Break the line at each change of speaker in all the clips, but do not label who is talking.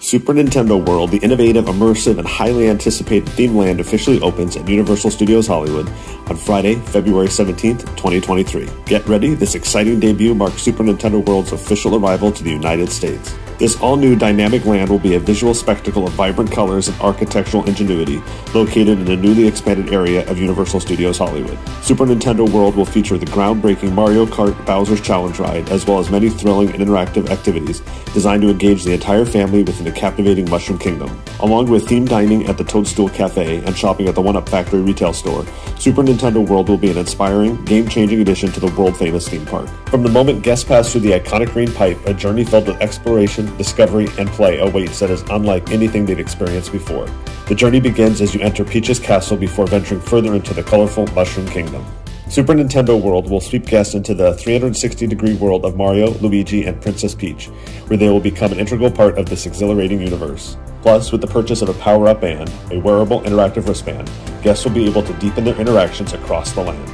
Super Nintendo World, the innovative, immersive, and highly anticipated theme land, officially opens at Universal Studios Hollywood on Friday, February 17th, 2023. Get ready, this exciting debut marks Super Nintendo World's official arrival to the United States. This all-new dynamic land will be a visual spectacle of vibrant colors and architectural ingenuity, located in a newly expanded area of Universal Studios Hollywood. Super Nintendo World will feature the groundbreaking Mario Kart Bowser's Challenge ride, as well as many thrilling and interactive activities designed to engage the entire family within the captivating Mushroom Kingdom. Along with themed dining at the Toadstool Cafe and shopping at the 1UP Factory retail store, Super Nintendo World will be an inspiring, game-changing addition to the world-famous theme park. From the moment guests pass through the iconic green pipe, a journey filled with exploration, discovery, and play awaits that is unlike anything they've experienced before. The journey begins as you enter Peach's castle before venturing further into the colorful Mushroom Kingdom. Super Nintendo World will sweep guests into the 360-degree world of Mario, Luigi, and Princess Peach, where they will become an integral part of this exhilarating universe. Plus, with the purchase of a power-up band, a wearable interactive wristband, guests will be able to deepen their interactions across the land.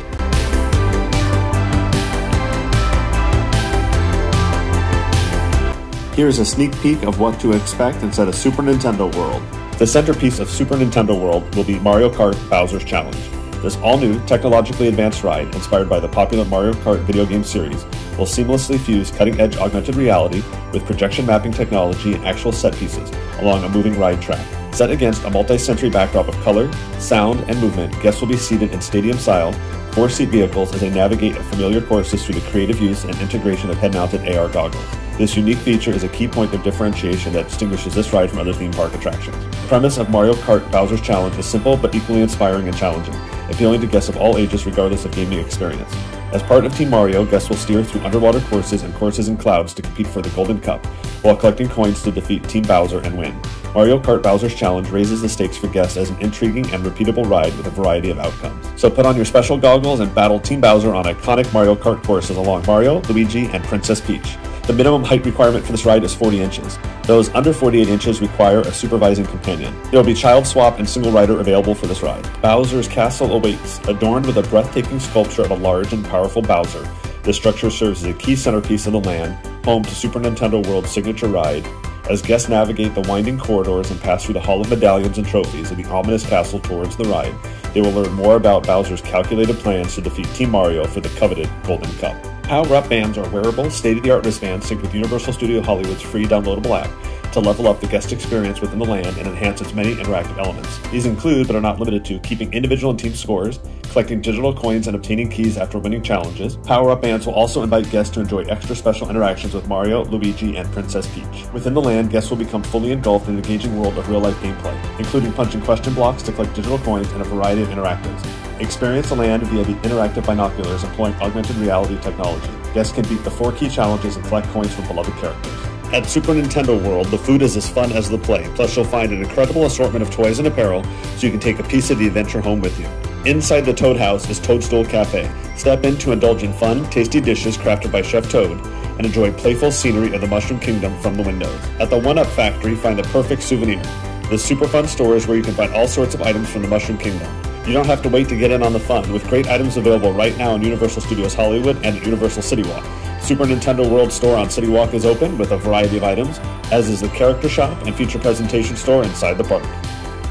Here is a sneak peek of what to expect inside of Super Nintendo World. The centerpiece of Super Nintendo World will be Mario Kart Bowser's Challenge. This all-new, technologically advanced ride, inspired by the popular Mario Kart video game series, will seamlessly fuse cutting-edge augmented reality with projection mapping technology and actual set pieces along a moving ride track. Set against a multi-sensory backdrop of color, sound, and movement, guests will be seated in stadium-style, four-seat vehicles as they navigate familiar courses through the creative use and integration of head-mounted AR goggles. This unique feature is a key point of differentiation that distinguishes this ride from other theme park attractions. The premise of Mario Kart Bowser's Challenge is simple but equally inspiring and challenging, appealing to guests of all ages regardless of gaming experience. As part of Team Mario, guests will steer through underwater courses and courses in clouds to compete for the Golden Cup, while collecting coins to defeat Team Bowser and win. Mario Kart Bowser's Challenge raises the stakes for guests as an intriguing and repeatable ride with a variety of outcomes. So put on your special goggles and battle Team Bowser on iconic Mario Kart courses along Mario, Luigi, and Princess Peach. The minimum height requirement for this ride is 40 inches. Those under 48 inches require a supervising companion. There will be child swap and single rider available for this ride. Bowser's Castle awaits, adorned with a breathtaking sculpture of a large and powerful Bowser. This structure serves as a key centerpiece of the land, home to Super Nintendo World's signature ride. As guests navigate the winding corridors and pass through the Hall of Medallions and Trophies of the ominous castle towards the ride, they will learn more about Bowser's calculated plans to defeat Team Mario for the coveted Golden Cup. Power-up bands are wearable, state-of-the-art wristbands synced with Universal Studios Hollywood's free downloadable app to level up the guest experience within the land and enhance its many interactive elements. These include, but are not limited to, keeping individual and team scores, collecting digital coins, and obtaining keys after winning challenges. Power-up bands will also invite guests to enjoy extra special interactions with Mario, Luigi, and Princess Peach. Within the land, guests will become fully engulfed in an engaging world of real-life gameplay, including punching question blocks to collect digital coins and a variety of interactives. Experience the land via the interactive binoculars employing augmented reality technology. Guests can beat the 4 key challenges and collect coins from beloved characters. At Super Nintendo World, the food is as fun as the play, plus you'll find an incredible assortment of toys and apparel so you can take a piece of the adventure home with you. Inside the Toad House is Toadstool Cafe. Step in to indulge in fun, tasty dishes crafted by Chef Toad and enjoy playful scenery of the Mushroom Kingdom from the windows. At the 1UP Factory, find the perfect souvenir. This super fun store is where you can find all sorts of items from the Mushroom Kingdom. You don't have to wait to get in on the fun, with great items available right now in Universal Studios Hollywood and at Universal City Walk. Super Nintendo World store on City Walk is open with a variety of items, as is the character shop and feature presentation store inside the park.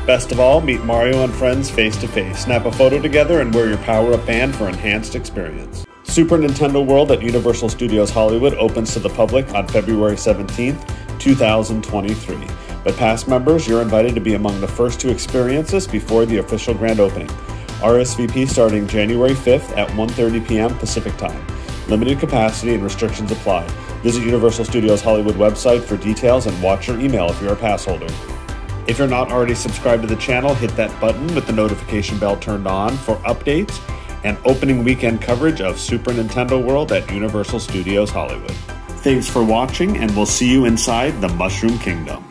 Best of all, meet Mario and friends face to face, snap a photo together, and wear your power-up band for enhanced experience. Super Nintendo World at Universal Studios Hollywood opens to the public on February 17th, 2023. But past members, you're invited to be among the first to experience this before the official grand opening. RSVP starting January 5th at 1:30 p.m. Pacific Time. Limited capacity and restrictions apply. Visit Universal Studios Hollywood website for details and watch your email if you're a pass holder. If you're not already subscribed to the channel, hit that button with the notification bell turned on for updates and opening weekend coverage of Super Nintendo World at Universal Studios Hollywood. Thanks for watching, and we'll see you inside the Mushroom Kingdom.